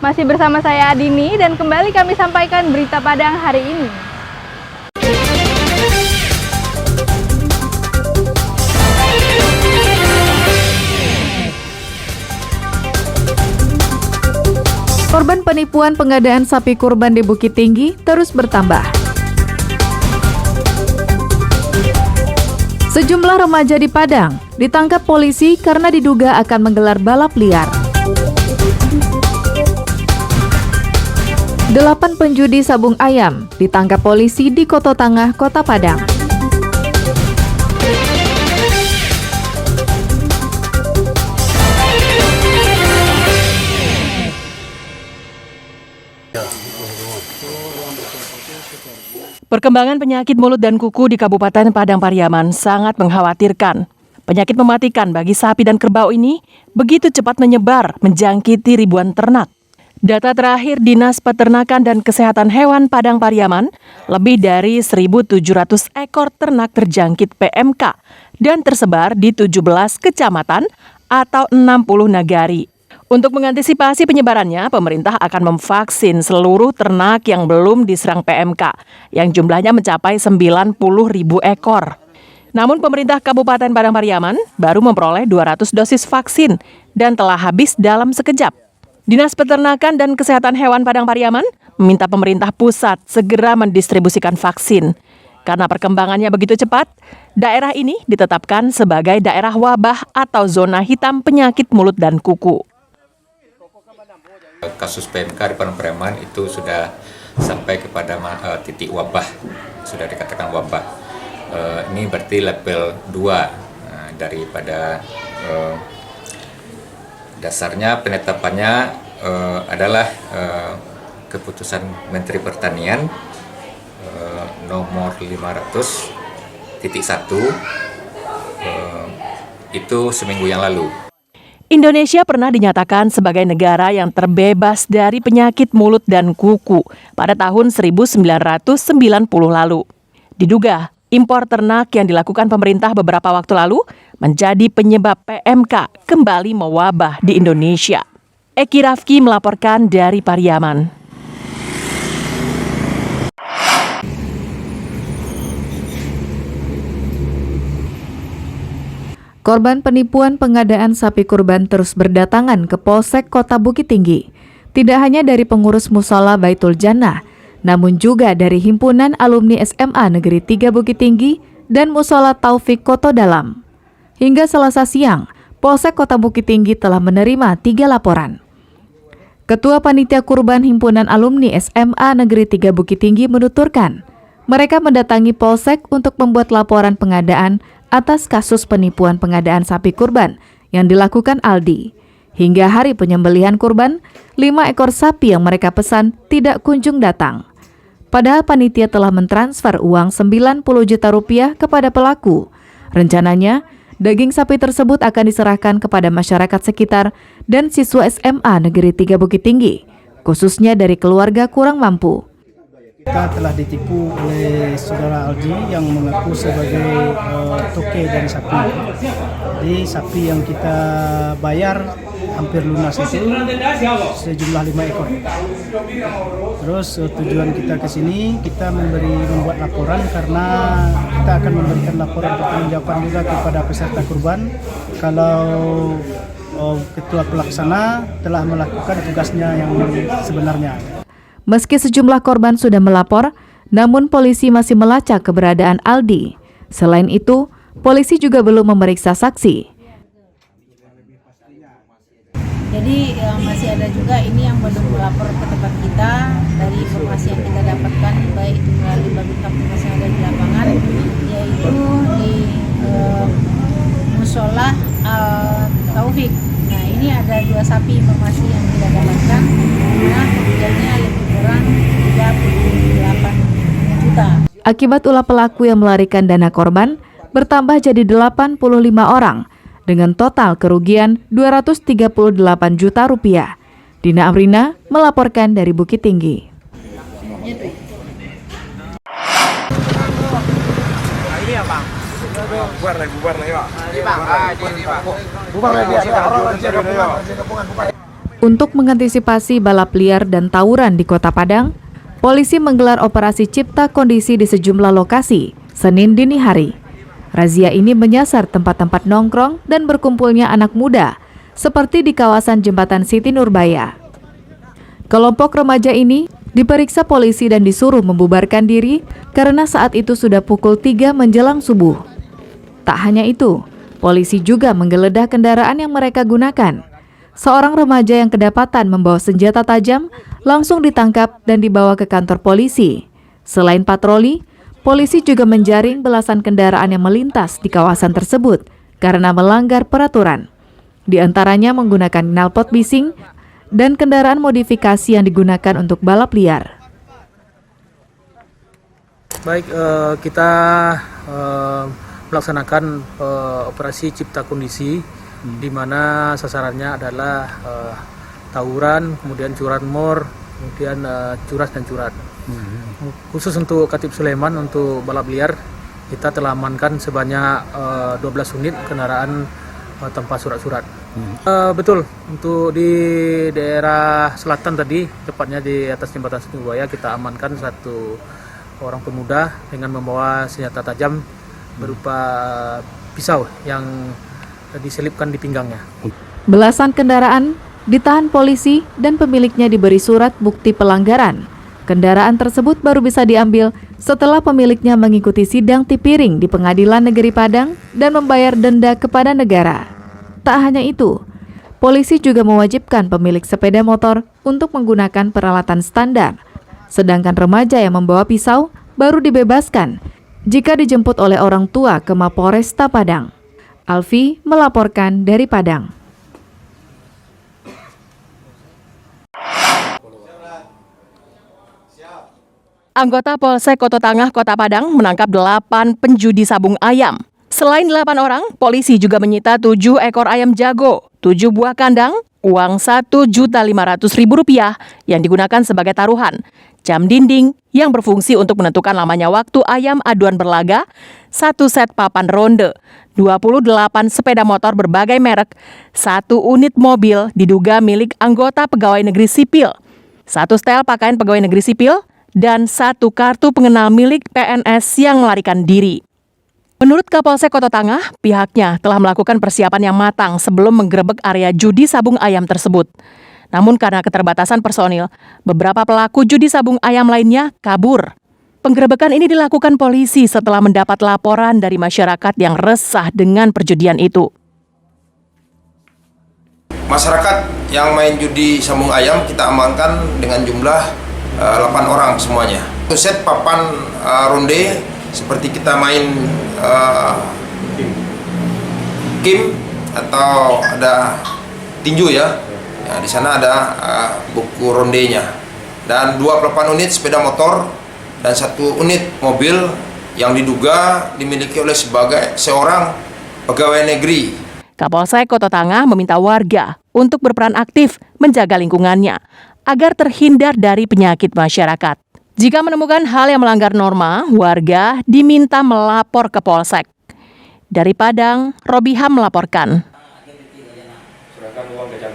Masih bersama saya Adini dan kembali kami sampaikan berita Padang hari ini. Korban penipuan pengadaan sapi kurban di Bukit Tinggi terus bertambah. Sejumlah remaja di Padang ditangkap polisi karena diduga akan menggelar balap liar. 8 penjudi sabung ayam ditangkap polisi di Koto Tangah, Kota Padang. Perkembangan penyakit mulut dan kuku di Kabupaten Padang Pariaman sangat mengkhawatirkan. Penyakit mematikan bagi sapi dan kerbau ini begitu cepat menyebar, menjangkiti ribuan ternak. Data terakhir Dinas Peternakan dan Kesehatan Hewan Padang Pariaman, lebih dari 1.700 ekor ternak terjangkit PMK dan tersebar di 17 kecamatan atau 60 nagari. Untuk mengantisipasi penyebarannya, pemerintah akan memvaksin seluruh ternak yang belum diserang PMK, yang jumlahnya mencapai 90.000 ekor. Namun pemerintah Kabupaten Padang Pariaman baru memperoleh 200 dosis vaksin dan telah habis dalam sekejap. Dinas Peternakan dan Kesehatan Hewan Padang Pariaman meminta pemerintah pusat segera mendistribusikan vaksin. Karena perkembangannya begitu cepat, daerah ini ditetapkan sebagai daerah wabah atau zona hitam penyakit mulut dan kuku. Kasus PMK di Padang Pariaman itu sudah sampai kepada titik wabah, sudah dikatakan wabah. Ini berarti level 2 daripada dasarnya penetapannya adalah keputusan Menteri Pertanian nomor 500.1 itu seminggu yang lalu. Indonesia pernah dinyatakan sebagai negara yang terbebas dari penyakit mulut dan kuku pada tahun 1990 lalu. Diduga impor ternak yang dilakukan pemerintah beberapa waktu lalu menjadi penyebab PMK kembali mewabah di Indonesia. Eki Rafki melaporkan dari Pariaman. Korban penipuan pengadaan sapi kurban terus berdatangan ke Polsek Kota Bukit Tinggi. Tidak hanya dari pengurus Mushola Baitul Jannah, namun juga dari Himpunan Alumni SMA Negeri 3 Bukit Tinggi dan Mushola Taufik Koto Dalam. Hingga Selasa siang, Polsek Kota Bukit Tinggi telah menerima 3 laporan. Ketua Panitia Kurban Himpunan Alumni SMA Negeri 3 Bukit Tinggi menuturkan, mereka mendatangi Polsek untuk membuat laporan pengadaan atas kasus penipuan pengadaan sapi kurban yang dilakukan Aldi. Hingga hari penyembelihan kurban, 5 ekor sapi yang mereka pesan tidak kunjung datang. Padahal panitia telah mentransfer uang 90 juta rupiah kepada pelaku. Rencananya, daging sapi tersebut akan diserahkan kepada masyarakat sekitar dan siswa SMA Negeri 3 Bukit Tinggi, khususnya dari keluarga kurang mampu. Kita telah ditipu oleh saudara Aldi yang mengaku sebagai toke dari sapi. Jadi sapi yang kita bayar hampir lunas itu sejumlah 5 ekor. Terus tujuan kita ke sini, kita membuat laporan karena kita akan memberikan laporan pertanggungjawaban juga kepada peserta kurban kalau ketua pelaksana telah melakukan tugasnya yang sebenarnya. Meski sejumlah korban sudah melapor, namun polisi masih melacak keberadaan Aldi. Selain itu, polisi juga belum memeriksa saksi. Jadi masih ada juga ini yang belum melapor ke tempat kita dari informasi yang kita dapatkan, baik itu melalui Babin Kamtipmas yang ada di lapangan, yaitu di Mushola Taufik. Nah, ini ada 2 sapi informasi yang kita dapatkan, nah kemudiannya lebih kurang 38 juta. Akibat ulah pelaku yang melarikan dana korban bertambah jadi 85 orang dengan total kerugian 238 juta rupiah. Dina Amrina melaporkan dari Bukit Tinggi. Ini ya Bang. Bubar lagi Pak. Ini Bang. Bubar lagi. Untuk mengantisipasi balap liar dan tawuran di Kota Padang, polisi menggelar operasi cipta kondisi di sejumlah lokasi Senin dini hari. Razia ini menyasar tempat-tempat nongkrong dan berkumpulnya anak muda, seperti di kawasan Jembatan Siti Nurbaya. Kelompok remaja ini diperiksa polisi dan disuruh membubarkan diri karena saat itu sudah pukul 3 menjelang subuh. Tak hanya itu, polisi juga menggeledah kendaraan yang mereka gunakan. Seorang remaja yang kedapatan membawa senjata tajam langsung ditangkap dan dibawa ke kantor polisi. Selain patroli, polisi juga menjaring belasan kendaraan yang melintas di kawasan tersebut karena melanggar peraturan. Di antaranya menggunakan knalpot bising dan kendaraan modifikasi yang digunakan untuk balap liar. Baik, kita melaksanakan operasi cipta kondisi di mana sasarannya adalah tawuran, kemudian curanmor, kemudian curas dan curat. Khusus untuk Katib Sulaiman untuk balap liar, kita telah amankan sebanyak 12 unit kendaraan tanpa surat-surat. Betul, untuk di daerah selatan tadi, tepatnya di atas Jembatan Siti Nurbaya, kita amankan satu orang pemuda dengan membawa senjata tajam berupa pisau yang diselipkan di pinggangnya. Belasan kendaraan ditahan polisi dan pemiliknya diberi surat bukti pelanggaran. Kendaraan tersebut baru bisa diambil setelah pemiliknya mengikuti sidang tipiring di Pengadilan Negeri Padang dan membayar denda kepada negara. Tak hanya itu, polisi juga mewajibkan pemilik sepeda motor untuk menggunakan peralatan standar. Sedangkan remaja yang membawa pisau baru dibebaskan jika dijemput oleh orang tua ke Mapolresta Padang. Alfi melaporkan dari Padang. Anggota Polsek Kota Tangah, Kota Padang menangkap 8 penjudi sabung ayam. Selain 8 orang, polisi juga menyita 7 ekor ayam jago, 7 buah kandang, uang Rp1.500.000 yang digunakan sebagai taruhan, jam dinding yang berfungsi untuk menentukan lamanya waktu ayam aduan berlaga, 1 set papan ronde, 28 sepeda motor berbagai merek, 1 unit mobil diduga milik anggota pegawai negeri sipil, 1 setel pakaian pegawai negeri sipil, dan 1 kartu pengenal milik PNS yang melarikan diri. Menurut Kapolsek Kota Tangah, pihaknya telah melakukan persiapan yang matang sebelum menggerebek area judi sabung ayam tersebut. Namun karena keterbatasan personil, beberapa pelaku judi sabung ayam lainnya kabur. Penggerebekan ini dilakukan polisi setelah mendapat laporan dari masyarakat yang resah dengan perjudian itu. Masyarakat yang main judi sabung ayam kita amankan dengan jumlah 8 orang semuanya. Untuk set papan ronde seperti kita main game atau ada tinju ya. Di sana ada buku rondenya dan 28 unit sepeda motor dan 1 unit mobil yang diduga dimiliki oleh seorang pegawai negeri. Kapolsek Kota Tangah meminta warga untuk berperan aktif menjaga lingkungannya agar terhindar dari penyakit masyarakat. Jika menemukan hal yang melanggar norma, warga diminta melapor ke Polsek. Dari Padang, Robiham melaporkan.